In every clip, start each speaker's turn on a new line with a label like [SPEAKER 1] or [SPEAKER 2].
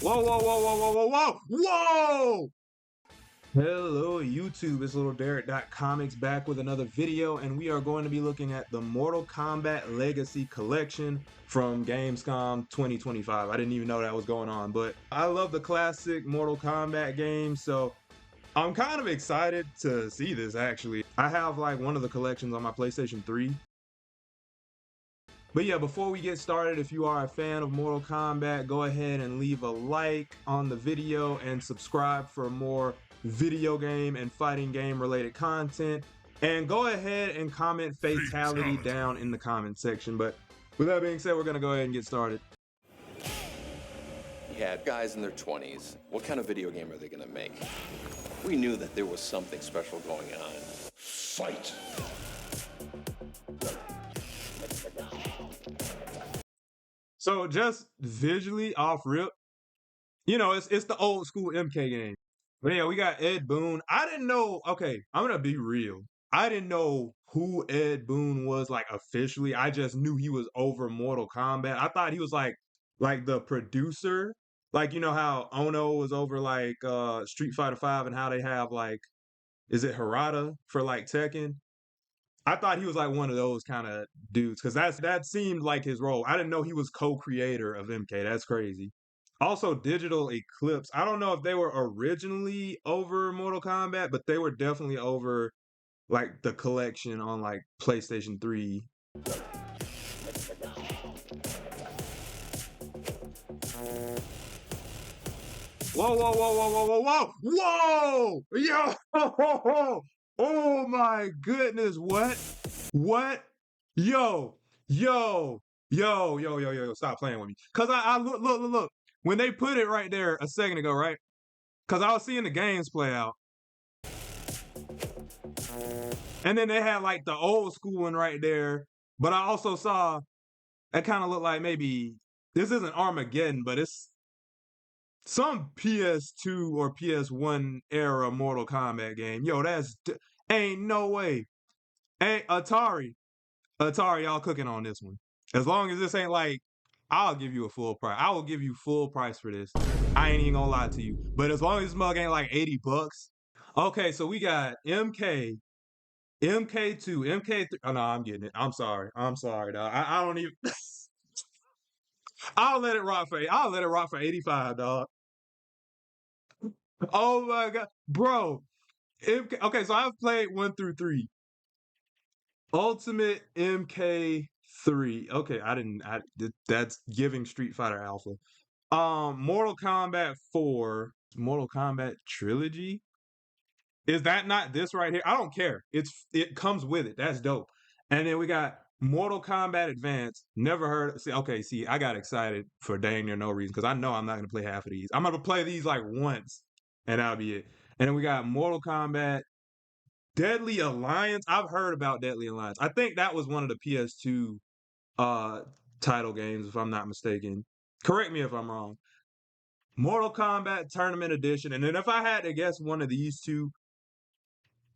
[SPEAKER 1] Whoa, whoa, whoa, whoa, whoa, whoa, whoa, whoa! Hello, YouTube. It's Little Derek.comics back with another video, and we are going to be looking at the Mortal Kombat Legacy Collection from Gamescom 2025. I didn't even know that was going on, but I love the classic Mortal Kombat games, so I'm kind of excited to see this actually. I have like one of the collections on my PlayStation 3. But yeah, before we get started, if you are a fan of Mortal Kombat, go ahead and leave a like on the video and subscribe for more video game and fighting game related content. And go ahead and comment fatality down in the comment section. But with that being said, we're going to go ahead and get started.
[SPEAKER 2] Yeah, guys in their 20s. What kind of video game are they gonna make? We knew that there was something special going on. Fight!
[SPEAKER 1] So just visually off rip, you know, it's the old school MK game. But yeah, we got Ed Boon. I didn't know, okay, I'm gonna be real. I didn't know who Ed Boon was like officially. I just knew he was over Mortal Kombat. I thought he was like the producer. Like, you know how Ono was over like Street Fighter 5 and how they have like, is it Harada for like Tekken? I thought he was like one of those kind of dudes because that seemed like his role. I didn't know he was co-creator of MK. That's crazy. Also, Digital Eclipse. I don't know if they were originally over Mortal Kombat, but they were definitely over like the collection on like PlayStation 3. Whoa, whoa, whoa, whoa, whoa, whoa, whoa! Whoa! Yo! Oh my goodness, what? What? Yo, yo, stop playing with me. Cause I look. When they put it right there a second ago, right? Cause I was seeing the games play out. And then they had like the old school one right there. But I also saw that kind of looked like maybe this isn't Armageddon, but it's some PS2 or PS1 era Mortal Kombat game. Yo, ain't no way. Hey, Atari, y'all cooking on this one. As long as this ain't like, I'll give you a full price. I will give you full price for this. I ain't even gonna lie to you. But as long as this mug ain't like $80. Okay, so we got MK, MK2, MK3. Oh no, I'm getting it. I'm sorry, dog. I don't even. I'll let it rock for 85, dog. Oh my god, bro. Okay, so I've played 1 through 3. Ultimate MK3. Okay, that's giving Street Fighter Alpha. Mortal Kombat 4, Mortal Kombat Trilogy. Is that not this right here? I don't care. It comes with it. That's dope. And then we got Mortal Kombat Advance. Never heard. See, I got excited for dang near no reason because I know I'm not gonna play half of these. I'm gonna play these like once, and that'll be it. And then we got Mortal Kombat Deadly Alliance. I've heard about Deadly Alliance. I think that was one of the PS2 uh title games, if I'm not mistaken. Correct me if I'm wrong. Mortal Kombat Tournament Edition. And then if I had to guess one of these two,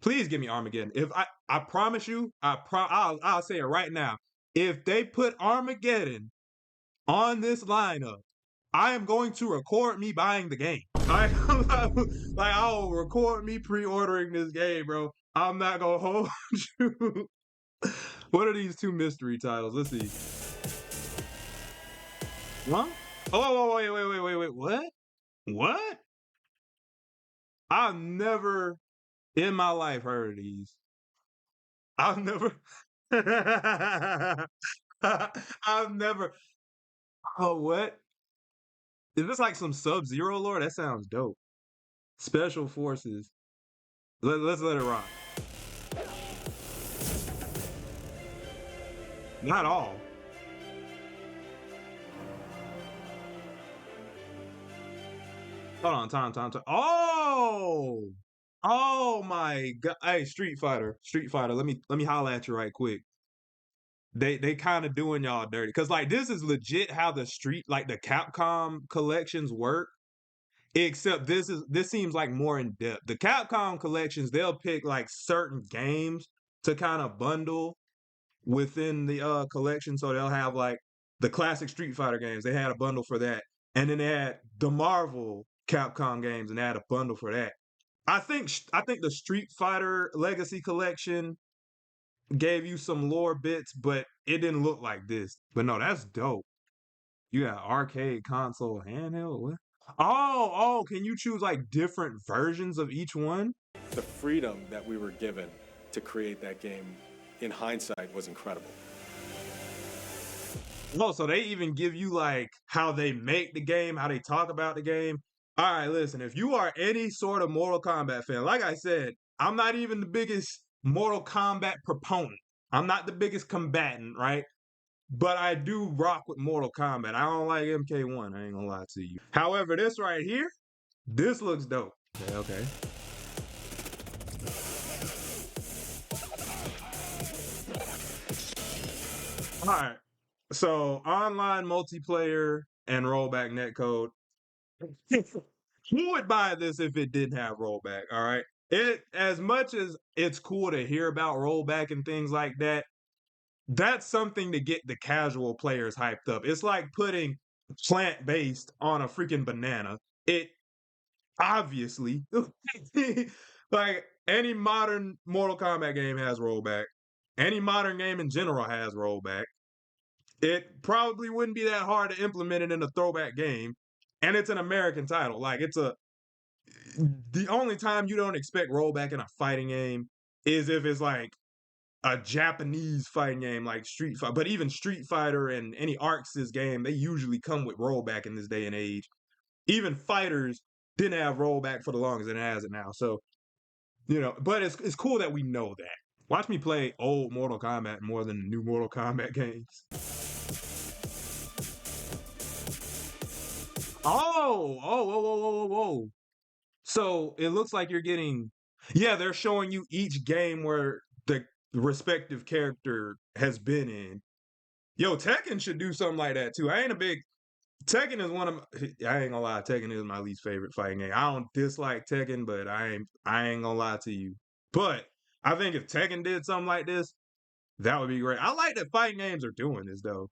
[SPEAKER 1] please give me Armageddon. If I promise you, I'll say it right now. If they put Armageddon on this lineup, I am going to record me buying the game. I'll record me pre-ordering this game, bro. I'm not gonna hold you. What are these two mystery titles? Let's see. Huh? Oh, wait. What? What? I've never in my life heard of these. I've never. I've never. Oh, what? Is this like some Sub-Zero lore? That sounds dope. Special Forces. Let's let it rock. Not all. Hold on, time. Oh! Oh my god. Hey, Street Fighter. Let me holler at you right quick. They kind of doing y'all dirty. Cause like this is legit how the Capcom collections work. Except this seems like more in depth. The Capcom collections, they'll pick like certain games to kind of bundle within the collection. So they'll have like the classic Street Fighter games. They had a bundle for that, and then they had the Marvel Capcom games, and they had a bundle for that. I think the Street Fighter Legacy Collection gave you some lore bits, but it didn't look like this. But no, that's dope. You got arcade, console, handheld. What? Oh, can you choose like different versions of each one?
[SPEAKER 3] The freedom that we were given to create that game, in hindsight, was incredible.
[SPEAKER 1] Oh, so they even give you like how they make the game, how they talk about the game. All right, listen, if you are any sort of Mortal Kombat fan, like I said, I'm not even the biggest Mortal Kombat proponent. I'm not the biggest combatant, right? But I do rock with Mortal Kombat. I don't like MK1, I ain't gonna lie to you. However, this right here, this looks dope. Okay, okay. All right. So online multiplayer and rollback netcode. Who would buy this if it didn't have rollback? All right. It as much as it's cool to hear about rollback and things like that, that's something to get the casual players hyped up. It's like putting plant-based on a freaking banana. It obviously like any modern Mortal Kombat game has rollback. Any modern game in general has rollback. It probably wouldn't be that hard to implement it in a throwback game. And it's an American title. Like it's a the only time you don't expect rollback in a fighting game is if it's like a Japanese fighting game like Street Fighter. But even Street Fighter and any ArcSys game, they usually come with rollback in this day and age. Even fighters didn't have rollback for the longest, and it has it now. So, but it's cool that we know that. Watch me play old Mortal Kombat more than new Mortal Kombat games. Whoa, whoa, whoa, whoa, whoa. So it looks like you're getting, yeah, they're showing you each game where the respective character has been in. Yo, Tekken should do something like that too. Tekken is one of I ain't gonna lie, Tekken is my least favorite fighting game. I don't dislike Tekken, but I ain't gonna lie to you. But I think if Tekken did something like this, that would be great. I like that fighting games are doing this though.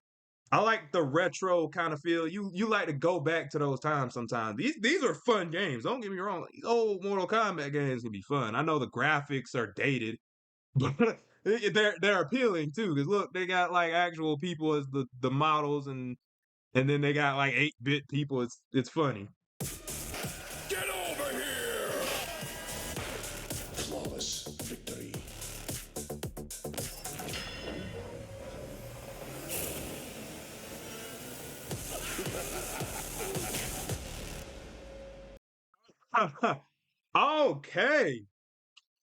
[SPEAKER 1] I like the retro kind of feel. You like to go back to those times sometimes. These are fun games. Don't get me wrong. These old Mortal Kombat games can be fun. I know the graphics are dated, but they're appealing too. Because look, they got like actual people as the models, and then they got like 8-bit people. It's funny.
[SPEAKER 2] Get over here!
[SPEAKER 4] Flawless victory.
[SPEAKER 1] Okay.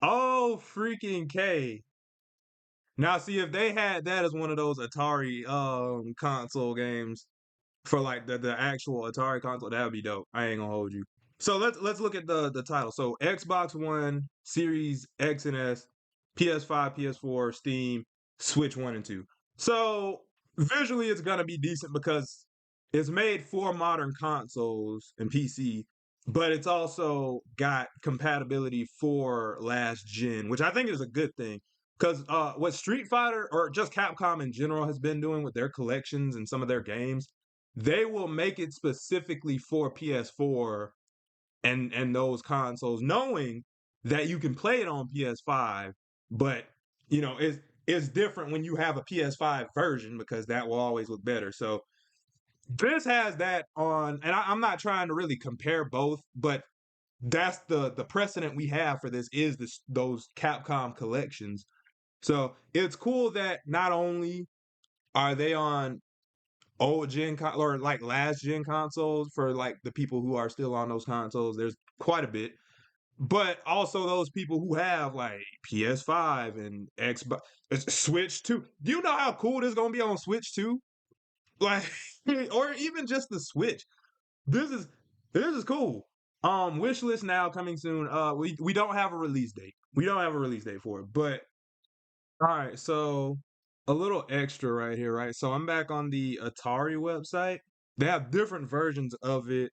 [SPEAKER 1] Oh freaking K. Now see if they had that as one of those Atari console games for like the actual Atari console, that would be dope. I ain't gonna hold you. So let's look at the title. So Xbox One, Series X and S, PS5, PS4, Steam, Switch 1 and 2. So visually it's gonna be decent because it's made for modern consoles and PC, but it's also got compatibility for last gen, which I think is a good thing. Because what Street Fighter or just Capcom in general has been doing with their collections and some of their games, they will make it specifically for PS4 and those consoles, knowing that you can play it on PS5, but it's different when you have a PS5 version because that will always look better. So this has that on, and I'm not trying to really compare both, but that's the precedent we have for this is those Capcom collections. So it's cool that not only are they on old or like last gen consoles for like the people who are still on those consoles. There's quite a bit, but also those people who have like PS5 and Xbox, Switch 2. Do you know how cool this is gonna be on Switch 2? Like, or even just the Switch. This is this is cool. Wish list now coming soon. We don't have a release date. We don't have a release date for it, but all right, so a little extra right here, right? So I'm back on the Atari website. They have different versions of it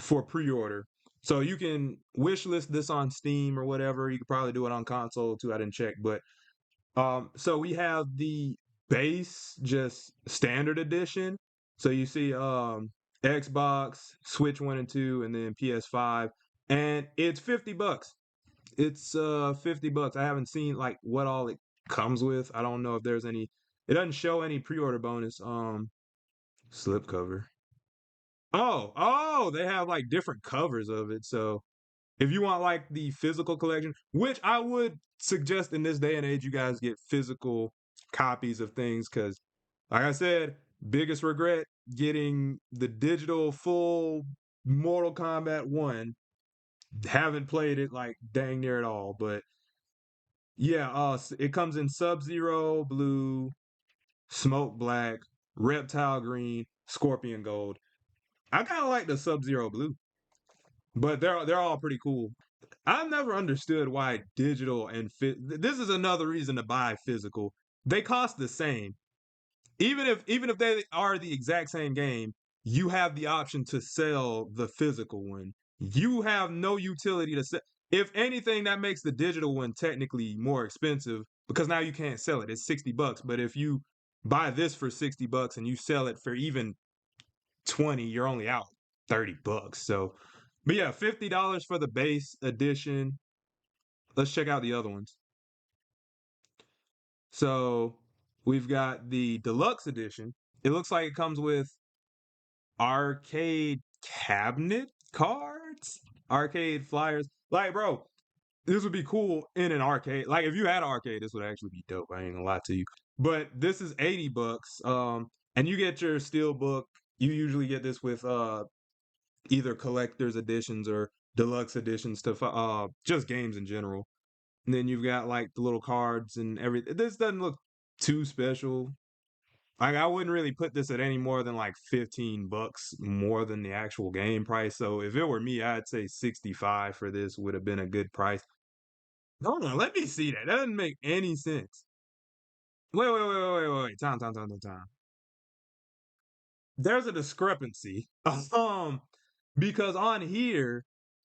[SPEAKER 1] for pre-order. So you can wish list this on Steam or whatever. You could probably do it on console too. I didn't check, but so we have the base, just standard edition. So you see Xbox, Switch 1 and 2, and then PS5, and it's $50. It's $50. I haven't seen like what all it comes with. I don't know if there's any. It doesn't show any pre-order bonus. Slipcover. Oh, they have like different covers of it. So if you want like the physical collection, which I would suggest in this day and age, you guys get physical copies of things because, like I said, biggest regret getting the digital full Mortal Kombat 1. Haven't played it like dang near at all, but yeah, it comes in Sub-Zero blue, Smoke black, Reptile green, Scorpion gold. I kind of like the Sub-Zero blue, but they're all pretty cool. I've never understood why digital and this is another reason to buy physical. They cost the same. Even if they are the exact same game, you have the option to sell the physical one. You have no utility to sell. If anything, that makes the digital one technically more expensive because now you can't sell it. It's $60. But if you buy this for $60 and you sell it for even 20, you're only out $30. So, but yeah, $50 for the base edition. Let's check out the other ones. So we've got the deluxe edition. It looks like it comes with arcade cabinet cards, arcade flyers. Like, bro, this would be cool in an arcade. Like, if you had an arcade, this would actually be dope. I ain't gonna lie to you. But this is $80. And you get your steel book. You usually get this with either collector's editions or deluxe editions to just games in general. And then you've got like the little cards and everything. This doesn't look too special. Like I wouldn't really put this at any more than like $15 more than the actual game price. So if it were me, I'd say 65 for this would have been a good price. Hold on, let me see that. That doesn't make any sense. Wait. Time. There's a discrepancy. Because on here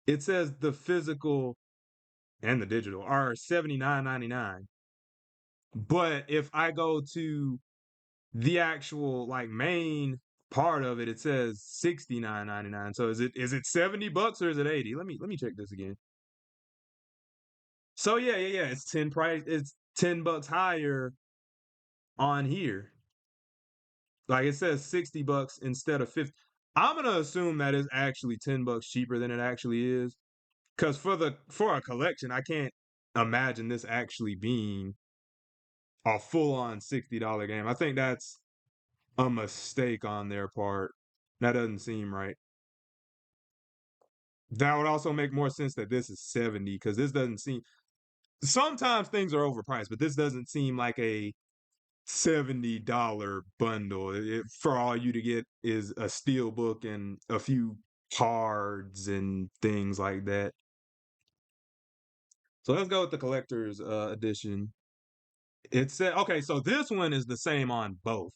[SPEAKER 1] it says the physical and the digital are $79.99. But if I go to the actual like main part of it, it says $69.99. So is it $70 or is it 80? Let me check this again. So yeah. It's $10 higher on here. Like it says $60 instead of 50. I'm gonna assume that is actually $10 cheaper than it actually is. Cause for a collection, I can't imagine this actually being a full on $60 game. I think that's a mistake on their part. That doesn't seem right. That would also make more sense that this is 70 because this doesn't seem. Sometimes things are overpriced, but this doesn't seem like a $70 bundle. For all you to get is a steel book and a few cards and things like that. So let's go with the collector's edition. It said okay, so this one is the same on both.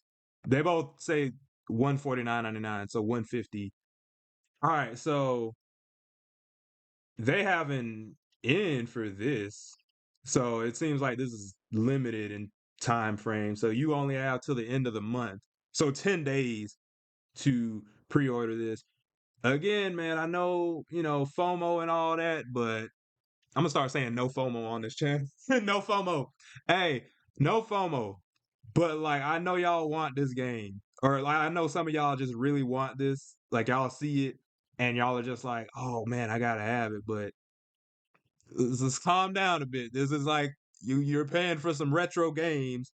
[SPEAKER 1] They both say 149.99, so 150. All right, so they have an end for this. So it seems like this is limited in time frame. So you only have till the end of the month. So 10 days to pre-order this. Again, man, I know, FOMO and all that, but I'm gonna start saying no FOMO on this channel. No FOMO. Hey, no FOMO. But like I know y'all want this game. Or like I know some of y'all just really want this. Like y'all see it and y'all are just like, oh man, I gotta have it. But just calm down a bit. This is like you're paying for some retro games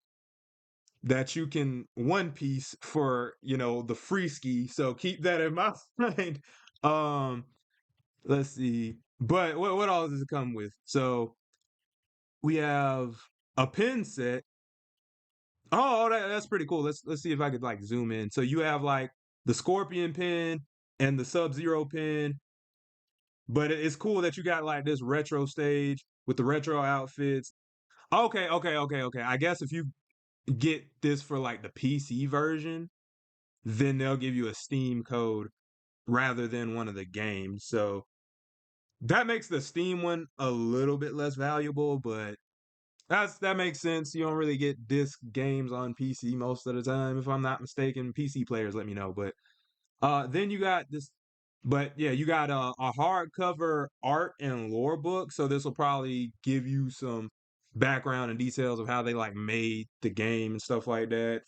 [SPEAKER 1] that you can one piece for, the free ski. So keep that in mind. um, let's see. But what all does it come with? So we have a pin set. Oh, that's pretty cool. Let's see if I could like zoom in. So you have like the Scorpion pin and the Sub-Zero pin. But it's cool that you got like this retro stage with the retro outfits. Okay. I guess if you get this for like the PC version, then they'll give you a Steam code rather than one of the games. So that makes the Steam one a little bit less valuable, but That makes sense. You don't really get disc games on PC most of the time, if I'm not mistaken. PC players, let me know. But then you got this, but yeah, you got a hardcover art and lore book. So this will probably give you some background and details of how they like made the game and stuff like that.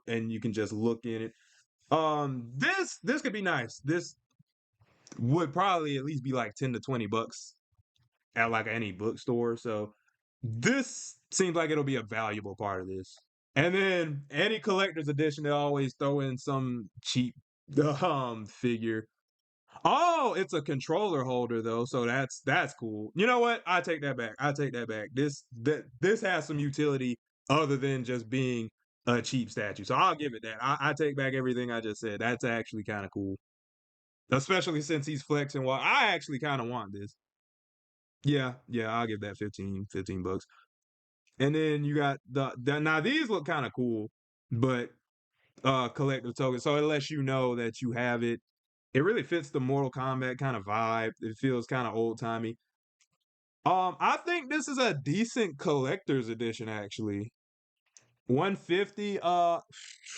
[SPEAKER 1] And you can just look in it. This could be nice. This would probably at least be like 10 to 20 bucks at like any bookstore. So this seems like it'll be a valuable part of this. And then any collector's edition, they always throw in some cheap figure. Oh, it's a controller holder though, so that's cool. You know what? I take that back. I take that back. This has some utility other than just being a cheap statue. So I'll give it that. I take back everything I just said. That's actually kind of cool, especially since he's flexing. Well, I actually kind of want this. Yeah, yeah, I'll give that 15 bucks. And then you got now these look kind of cool, but collective token. So it lets you know that you have it. It really fits the Mortal Kombat kind of vibe. It feels kind of old timey. I think this is a decent collector's edition actually. 150.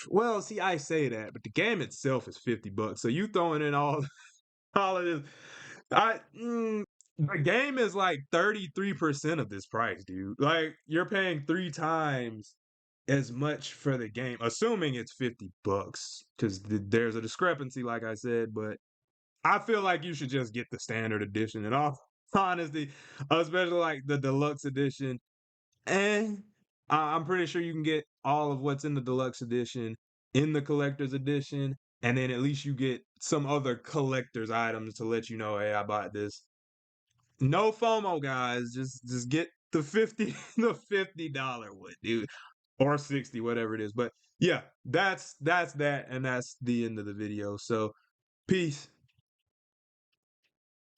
[SPEAKER 1] Well, see, I say that, but the game itself is 50 bucks. So you throwing in all of this. The game is like 33% of this price, dude. Like you're paying 3 times as much for the game, assuming it's 50 bucks, because there's a discrepancy, like I said, but I feel like you should just get the standard edition in all honesty, especially like the deluxe edition. And I'm pretty sure you can get all of what's in the deluxe edition in the collector's edition, and then at least you get some other collector's items to let you know, hey, I bought this. No FOMO, guys. Just get the 50 the $50 one, dude, or 60, whatever it is. But yeah, that's that, and that's the end of the video. So peace.